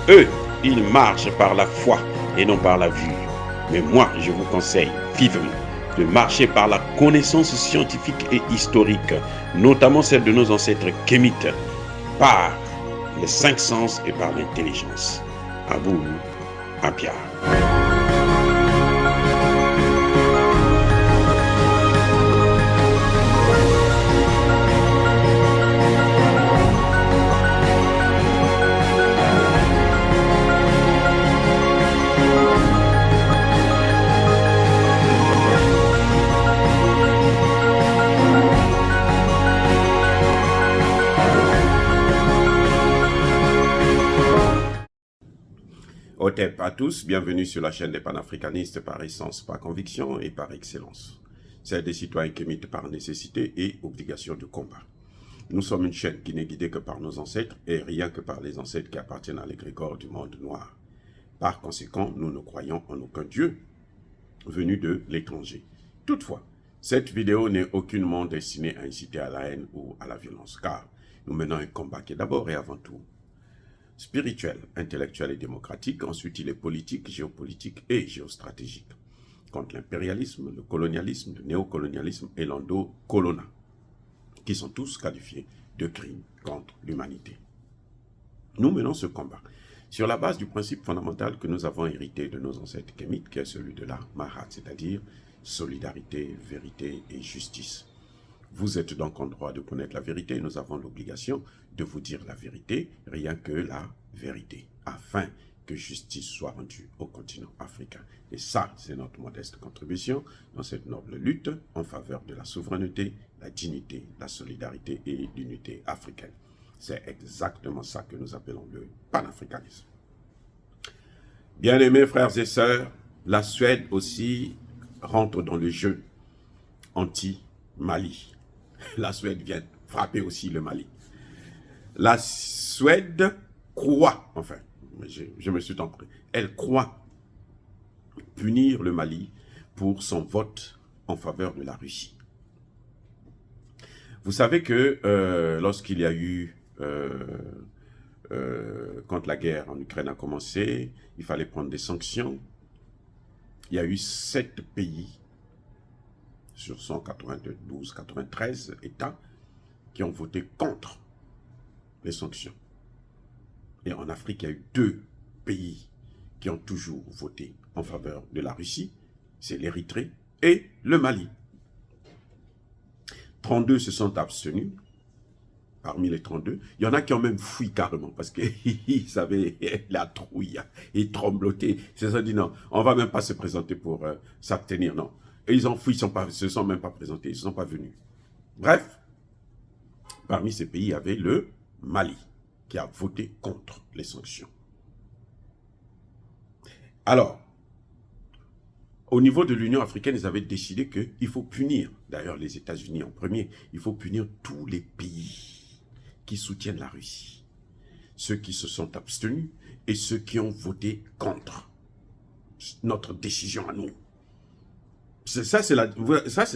Eux, ils marchent par la foi et non par la vue. Mais moi, je vous conseille vivement de marcher par la connaissance scientifique et historique, notamment celle de nos ancêtres kémites, par les cinq sens et par l'intelligence. À vous, à Pierre. Otep à tous, bienvenue sur la chaîne des panafricanistes par essence, par conviction et par excellence. C'est des citoyens kémites par nécessité et obligation de combat. Nous sommes une chaîne qui n'est guidée que par nos ancêtres et rien que par les ancêtres qui appartiennent à l'égrégore du monde noir. Par conséquent, nous ne croyons en aucun Dieu venu de l'étranger. Toutefois, cette vidéo n'est aucunement destinée à inciter à la haine ou à la violence, car nous menons un combat qui est d'abord et avant tout spirituel, intellectuel et démocratique. Ensuite, il est politique, géopolitique et géostratégique. Contre l'impérialisme, le colonialisme, le néocolonialisme et l'endocolona, qui sont tous qualifiés de crimes contre l'humanité. Nous menons ce combat sur la base du principe fondamental que nous avons hérité de nos ancêtres kémites, qui est celui de la Mahat, c'est-à-dire solidarité, vérité et justice. Vous êtes donc en droit de connaître la vérité et nous avons l'obligation de vous dire la vérité, rien que la vérité, afin que justice soit rendue au continent africain. Et ça, c'est notre modeste contribution dans cette noble lutte en faveur de la souveraineté, la dignité, la solidarité et l'unité africaine. C'est exactement ça que nous appelons le panafricanisme. Bien-aimés frères et sœurs, la Suède aussi rentre dans le jeu anti-Mali. La Suède vient frapper aussi le Mali. La Suède croit, enfin, je me suis trompé, elle croit punir le Mali pour son vote en faveur de la Russie. Vous savez que lorsqu'il y a eu, quand la guerre en Ukraine a commencé, il fallait prendre des sanctions. Il y a eu 7 pays sur 192, 93 États qui ont voté contre les sanctions. Et en Afrique, il y a eu 2 pays qui ont toujours voté en faveur de la Russie, c'est l'Érythrée et le Mali. 32 se sont abstenus. Parmi les 32, il y en a qui ont même fui carrément parce qu'ils savaient la trouille et tremblotaient. Ils se sont dit non, on ne va même pas se présenter pour s'abstenir, non. Et ils ont fui, ils ne se sont même pas présentés, ils ne sont pas venus. Bref, parmi ces pays, il y avait le Mali qui a voté contre les sanctions. Alors, au niveau de l'Union africaine, ils avaient décidé qu'il faut punir, d'ailleurs les États-Unis en premier, il faut punir tous les pays qui soutiennent la Russie. Ceux qui se sont abstenus et ceux qui ont voté contre notre décision à nous. Ça, c'est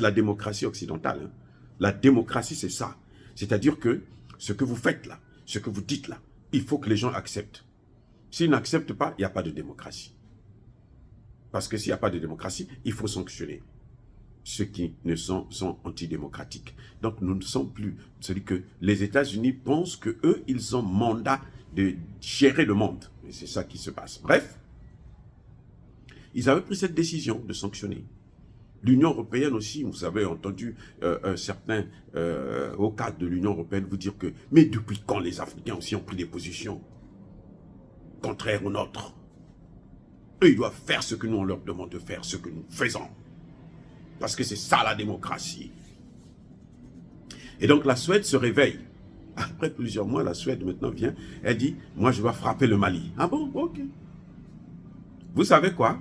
la démocratie occidentale. Hein. La démocratie, c'est ça. C'est-à-dire que ce que vous faites là, ce que vous dites là, il faut que les gens acceptent. S'ils n'acceptent pas, il n'y a pas de démocratie. Parce que s'il n'y a pas de démocratie, il faut sanctionner ceux qui ne sont antidémocratiques. Donc nous ne sommes plus celui que les États-Unis pensent que eux, ils ont mandat de gérer le monde. Et c'est ça qui se passe. Bref, ils avaient pris cette décision de sanctionner. L'Union européenne aussi, vous avez entendu certains au cadre de l'Union européenne vous dire que mais depuis quand les Africains aussi ont pris des positions contraires aux nôtres? Eux, ils doivent faire ce que nous on leur demande de faire, ce que nous faisons. Parce que c'est ça la démocratie. Et donc la Suède se réveille. Après plusieurs mois, la Suède maintenant vient, elle dit, moi je vais frapper le Mali. Ah bon, ok. Vous savez quoi?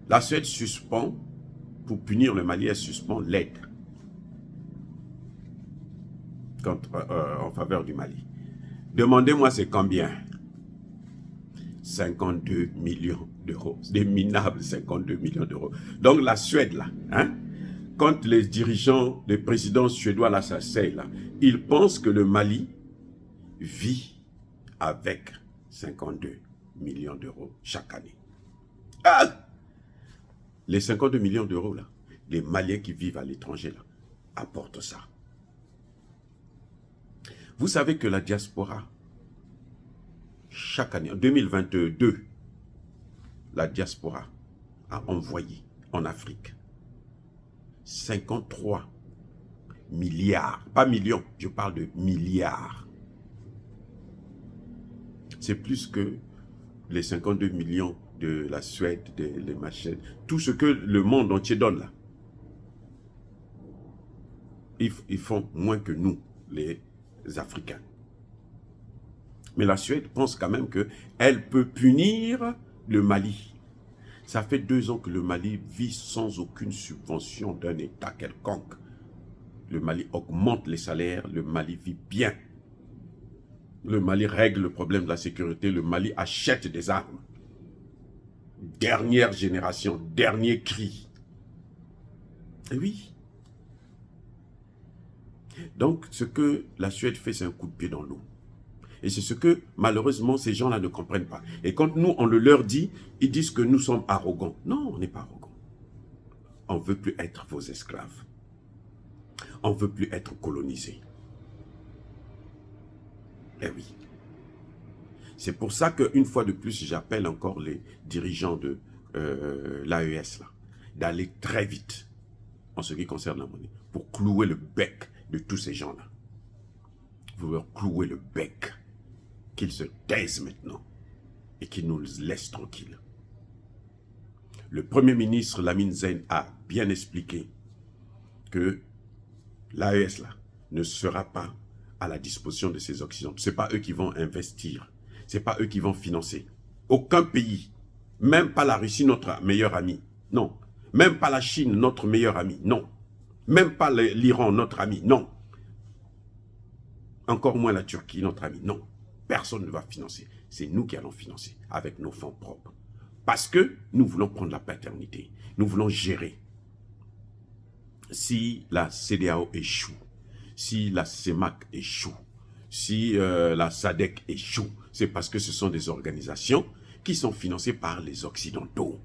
La Suède suspend, pour punir le Mali, elle suspend l'aide en faveur du Mali. Demandez-moi c'est combien? 52 millions d'euros. Des minables 52 millions d'euros. Donc la Suède là, hein, quand les dirigeants, les présidents suédois là s'asseyent là, ils pensent que le Mali vit avec 52 millions d'euros chaque année. Ah! Les 52 millions d'euros, là, les Maliens qui vivent à l'étranger, là, apportent ça. Vous savez que la diaspora, chaque année, en 2022, la diaspora a envoyé en Afrique 53 milliards, pas millions, je parle de milliards. C'est plus que les 52 millions de la Suède, les machines, tout ce que le monde entier donne là. Ils font moins que nous, les Africains. Mais la Suède pense quand même qu'elle peut punir le Mali. Ça fait 2 ans que le Mali vit sans aucune subvention d'un État quelconque. Le Mali augmente les salaires, le Mali vit bien. Le Mali règle le problème de la sécurité, le Mali achète des armes. Dernière génération, dernier cri. Et oui. Donc, ce que la Suède fait, c'est un coup de pied dans l'eau. Et c'est ce que, malheureusement, ces gens-là ne comprennent pas. Et quand nous, on le leur dit, ils disent que nous sommes arrogants. Non, on n'est pas arrogants. On ne veut plus être vos esclaves. On ne veut plus être colonisés. Eh oui. C'est pour ça qu'une fois de plus, j'appelle encore les dirigeants de l'AES, d'aller très vite en ce qui concerne la monnaie, pour clouer le bec de tous ces gens-là. Vous leur clouez le bec, qu'ils se taisent maintenant et qu'ils nous laissent tranquilles. Le Premier ministre Lamine Zeine a bien expliqué que l'AES ne sera pas à la disposition de ces Occidentaux. Ce n'est pas eux qui vont investir. Ce n'est pas eux qui vont financer. Aucun pays, même pas la Russie, notre meilleur ami. Non. Même pas la Chine, notre meilleur ami. Non. Même pas l'Iran, notre ami. Non. Encore moins la Turquie, notre ami. Non. Personne ne va financer. C'est nous qui allons financer avec nos fonds propres. Parce que nous voulons prendre la paternité. Nous voulons gérer. Si la CEDEAO échoue, si la CEMAC échoue, si la SADC échoue, c'est parce que ce sont des organisations qui sont financées par les Occidentaux.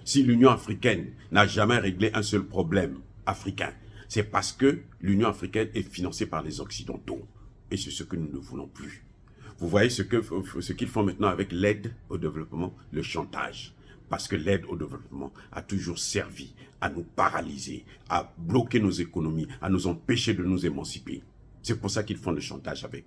Si l'Union africaine n'a jamais réglé un seul problème africain, c'est parce que l'Union africaine est financée par les Occidentaux. Et c'est ce que nous ne voulons plus. Vous voyez ce qu'ils font maintenant avec l'aide au développement, le chantage. Parce que l'aide au développement a toujours servi à nous paralyser, à bloquer nos économies, à nous empêcher de nous émanciper. C'est pour ça qu'ils font le chantage avec.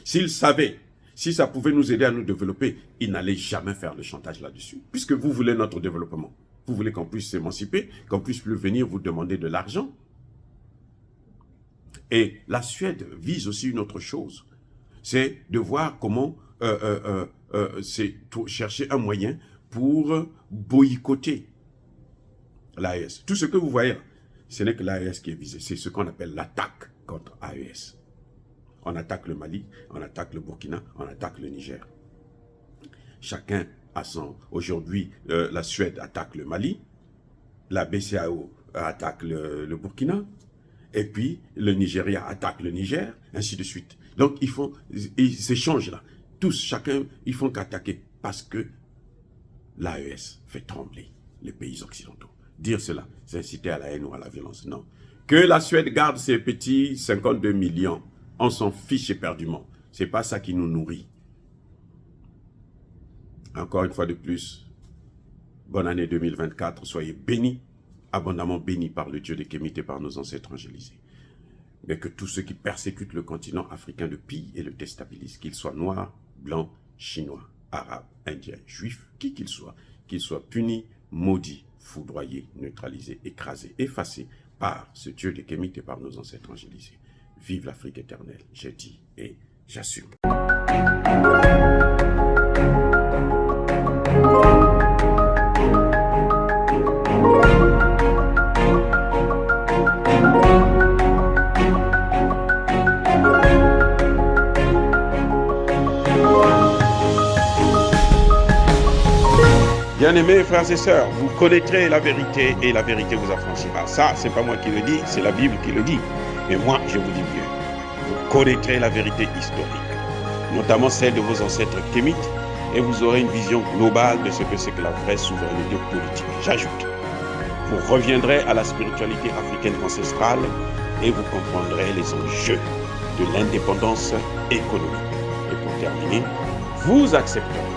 S'ils savaient, si ça pouvait nous aider à nous développer, ils n'allaient jamais faire le chantage là-dessus. Puisque vous voulez notre développement. Vous voulez qu'on puisse s'émanciper, qu'on puisse plus venir vous demander de l'argent. Et la Suède vise aussi une autre chose. C'est de voir comment chercher un moyen pour boycotter l'AES. Tout ce que vous voyez, ce n'est que l'AES qui est visé. C'est ce qu'on appelle l'attaque contre l'AES. On attaque le Mali, on attaque le Burkina, on attaque le Niger. Chacun a son... Aujourd'hui, la Suède attaque le Mali, la BCAO attaque le Burkina, et puis le Nigeria attaque le Niger, ainsi de suite. Donc, ils s'échangent là. Tous, chacun, ils font qu'attaquer parce que l'AES fait trembler les pays occidentaux. Dire cela, c'est inciter à la haine ou à la violence. Non. Que la Suède garde ses petits 52 millions, on s'en fiche éperdument. Ce n'est pas ça qui nous nourrit. Encore une fois de plus, bonne année 2024. Soyez bénis, abondamment bénis par le Dieu des Kémites et par nos ancêtres angélisés. Mais que tous ceux qui persécutent le continent africain le pillent et le déstabilisent, qu'ils soient noirs, blancs, chinois, arabes, indiens, juifs, qui qu'ils soient punis, maudits, foudroyés, neutralisés, écrasés, effacés par ce Dieu des Kémites et par nos ancêtres angélisés. Vive l'Afrique éternelle, j'ai dit et j'assume. Bien-aimés frères et sœurs, vous connaîtrez la vérité et la vérité vous affranchira. Ça, c'est pas moi qui le dis, c'est la Bible qui le dit. Et moi, je vous dis mieux. Vous connaîtrez la vérité historique. notamment celle de vos ancêtres kémites, et vous aurez une vision globale de ce que c'est que la vraie souveraineté politique. J'ajoute, vous reviendrez à la spiritualité africaine ancestrale et vous comprendrez les enjeux de l'indépendance économique. Et pour terminer, vous accepterez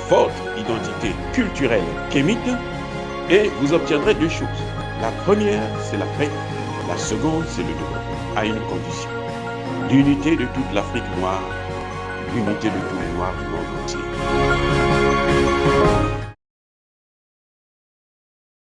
votre identité culturelle kémite et vous obtiendrez deux choses. La première, c'est la paix. La seconde, c'est le développement, à une condition. L'unité de toute l'Afrique noire, l'unité de tous les Noirs du monde entier.